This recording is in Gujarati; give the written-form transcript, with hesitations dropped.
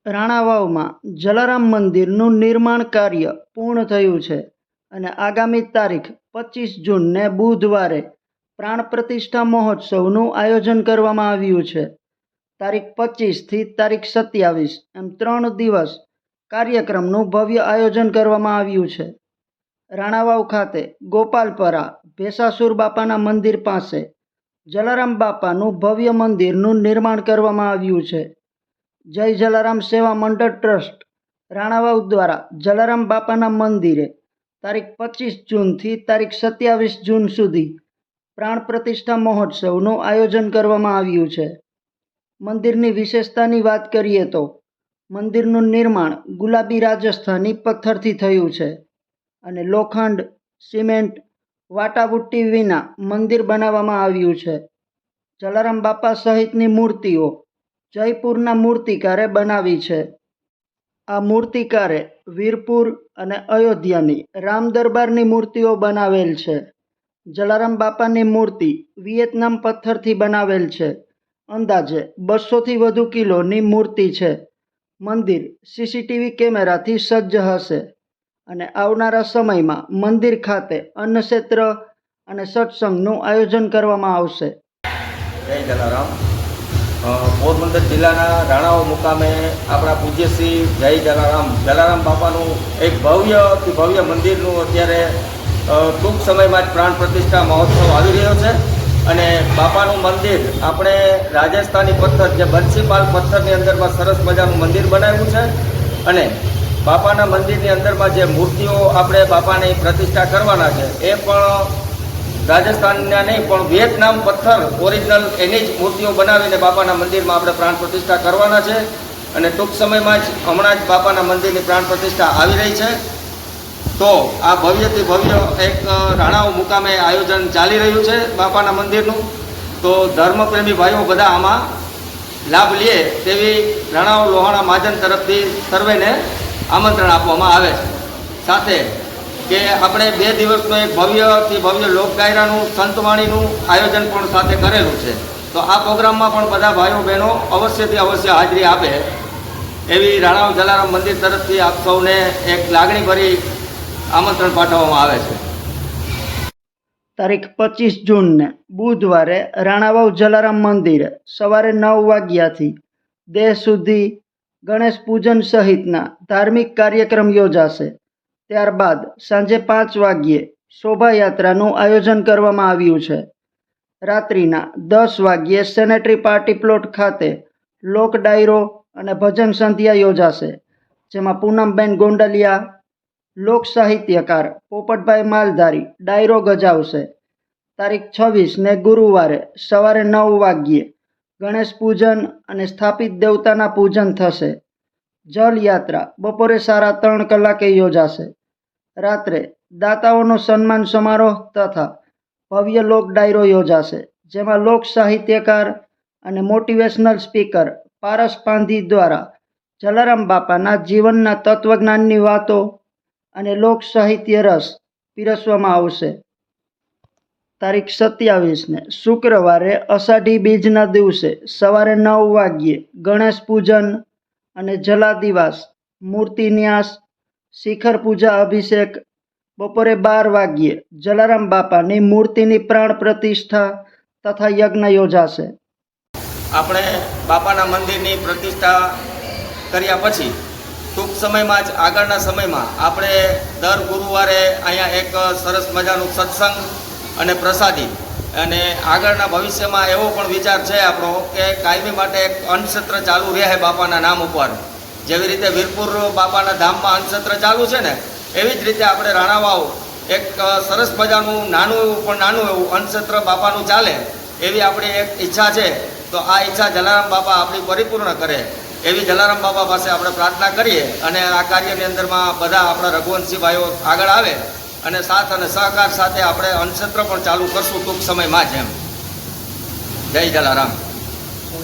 રાણાવાવમાં જલારામ મંદિરનું નિર્માણ કાર્ય પૂર્ણ થયું છે અને આગામી તારીખ 25 જૂનને બુધવારે પ્રાણ પ્રતિષ્ઠા મહોત્સવનું આયોજન કરવામાં આવ્યું છે. તારીખ 25 થી તારીખ 27 એમ 3 દિવસ કાર્યક્રમનું ભવ્ય આયોજન કરવામાં આવ્યું છે. રાણાવાવ ખાતે ગોપાલપરા ભેસાસુર બાપાના મંદિર પાસે જલારામ બાપાનું ભવ્ય મંદિરનું નિર્માણ કરવામાં આવ્યું છે. જય જલારામ સેવા મંડળ ટ્રસ્ટ રાણાવાવ દ્વારા જલારામ બાપાના મંદિરે તારીખ 25 જૂનથી તારીખ 27 જૂન સુધી પ્રાણ પ્રતિષ્ઠા મહોત્સવનું આયોજન કરવામાં આવ્યું છે. મંદિરની વિશેષતાની વાત કરીએ તો મંદિરનું નિર્માણ ગુલાબી રાજસ્થાની પથ્થરથી થયું છે અને લોખંડ, સિમેન્ટ, વાટાબુટ્ટી વિના મંદિર બનાવવામાં આવ્યું છે. જલારામ બાપા સહિતની મૂર્તિઓ જયપુરના મૂર્તિકારે બનાવી છે. આ મૂર્તિકારે વીરપુર અને અયોધ્યાની રામ દરબારની મૂર્તિઓ બનાવેલ છે. જલારામ બાપાની મૂર્તિ વિયેતનામ પથ્થરથી બનાવેલ છે. અંદાજે 200થી વધુ કિલોની મૂર્તિ છે. મંદિર સીસીટીવી કેમેરાથી સજ્જ હશે અને આવનારા સમયમાં મંદિર ખાતે અન્નક્ષેત્ર અને સત્સંગનું આયોજન કરવામાં આવશે. જય જલારામ. પોરબંદર જિલ્લાના રાણાવાવ મુકામે આપણા પૂજ્ય શ્રી જય જલારામ બાપાનું એક ભવ્યથી ભવ્ય મંદિરનું અત્યારે ટૂંક સમયમાં જ પ્રાણ પ્રતિષ્ઠા મહોત્સવ આવી રહ્યો છે અને બાપાનું મંદિર આપણે રાજસ્થાની પથ્થર જે બંસીપાલ પથ્થરની અંદરમાં સરસ મજાનું મંદિર બનાવ્યું છે અને બાપાના મંદિરની અંદરમાં જે મૂર્તિઓ આપણે બાપાની પ્રતિષ્ઠા કરવાના છે એ પણ રાજસ્થાનના નહીં પણ વિયેતનામ પથ્થર ઓરિજિનલ એની જ મૂર્તિઓ બનાવીને બાપાના મંદિરમાં આપણે પ્રાણ પ્રતિષ્ઠા કરવાના છે અને ટૂંક સમયમાં જ હમણાં જ બાપાના મંદિરની પ્રાણ પ્રતિષ્ઠા આવી રહી છે. તો આ ભવ્યથી ભવ્ય એક રાણાવાવ મુકામે આયોજન ચાલી રહ્યું છે બાપાના મંદિરનું. તો ધર્મપ્રેમી ભાઈઓ બધા આમાં લાભ લે તેવી રાણાવાવ લોહાણા મહાજન તરફથી સર્વેને આમંત્રણ આપવામાં આવે છે. સાથે કે આપણે 2 દિવસનું એક ભવ્યથી ભવ્ય લોકડાયરાનું સંતવાણીનું આયોજન પણ સાથે કરેલું છે. તો આ પ્રોગ્રામમાં પણ બધા ભાઈઓ બહેનો અવશ્યથી અવશ્ય હાજરી આપે એવી રાણાવાવ જલારામ મંદિર તરફથી આપ સૌને એક લાગણીભરી આમંત્રણ પાઠવવામાં આવે છે. તારીખ 25 જૂનને બુધવારે રાણાવાવ જલારામ મંદિરે સવારે 9 વાગ્યાથી દેહ સુધી ગણેશ પૂજન સહિતના ધાર્મિક કાર્યક્રમ યોજાશે. ત્યારબાદ સાંજે 5 વાગ્યે શોભાયાત્રાનું આયોજન કરવામાં આવ્યું છે. રાત્રિના 10 વાગ્યે સેનેટરી પાર્ટી પ્લોટ ખાતે લોક ડાયરો અને ભજન સંધ્યા યોજાશે, જેમાં પૂનમબેન ગોંડલિયા, લોક સાહિત્યકાર પોપટભાઈ માલધારી ડાયરો ગજાવશે. તારીખ 26ને ગુરુવારે સવારે 9 વાગ્યે ગણેશ પૂજન અને સ્થાપિત દેવતાના પૂજન થશે. જલયાત્રા બપોરે 3:30 કલાકે યોજાશે. રાત્રે દાતાઓનો સન્માન સમારોહ તથા ભવ્ય લોક ડાયરો યોજાશે, જેમાં લોક સાહિત્યકાર અને મોટિવેશનલ સ્પીકર પારસ પાંધી દ્વારા જલારામ બાપાના જીવનના તત્વજ્ઞાનની વાતો અને લોક સાહિત્ય રસ પીરસવામાં આવશે. તારીખ 27ને શુક્રવારે અષાઢી બીજના દિવસે સવારે 9 વાગ્યે ગણેશ પૂજન અને જલાદિવાસ, મૂર્તિન્યાસ, શિખર પૂજા અભિષેક, બપોરે 12 વાગ્યે જલારામ બાપાની મૂર્તિની પ્રાણ પ્રતિષ્ઠા તથા યજ્ઞ યોજાશે. આપણે બાપાના મંદિરની પ્રતિષ્ઠા કર્યા પછી ટૂંક સમયમાં જ આગળના સમયમાં આપણે દર ગુરુવારે અહીંયા એક સરસ મજાનું સત્સંગ અને પ્રસાદી અને આગળના ભવિષ્યમાં એવો પણ વિચાર છે આપણો કે કાયમી માટે એક અન્નક્ષેત્ર ચાલુ રહે બાપાના નામ ઉપર. જેવી રીતે વીરપુર બાપાના ધામમાં અન્નક્ષેત્ર ચાલુ છે ને, એવી જ રીતે આપણે રાણાવાવ એક સરસ મજાનું નાનું એવું અન્નક્ષેત્ર બાપાનું ચાલે એવી આપણી એક ઈચ્છા છે. તો આ ઈચ્છા જલારામ બાપા આપણી પરિપૂર્ણ કરે એવી જલારામ બાપા પાસે આપણે પ્રાર્થના કરીએ અને આ કાર્યની અંદરમાં બધા આપણા રઘુવંશી ભાઈઓ આગળ આવે અને સાથ અને સહકાર સાથે આપણે અન્નક્ષેત્ર પણ ચાલુ કરશું ટૂંક સમયમાં જ. એમ જય જલારામ.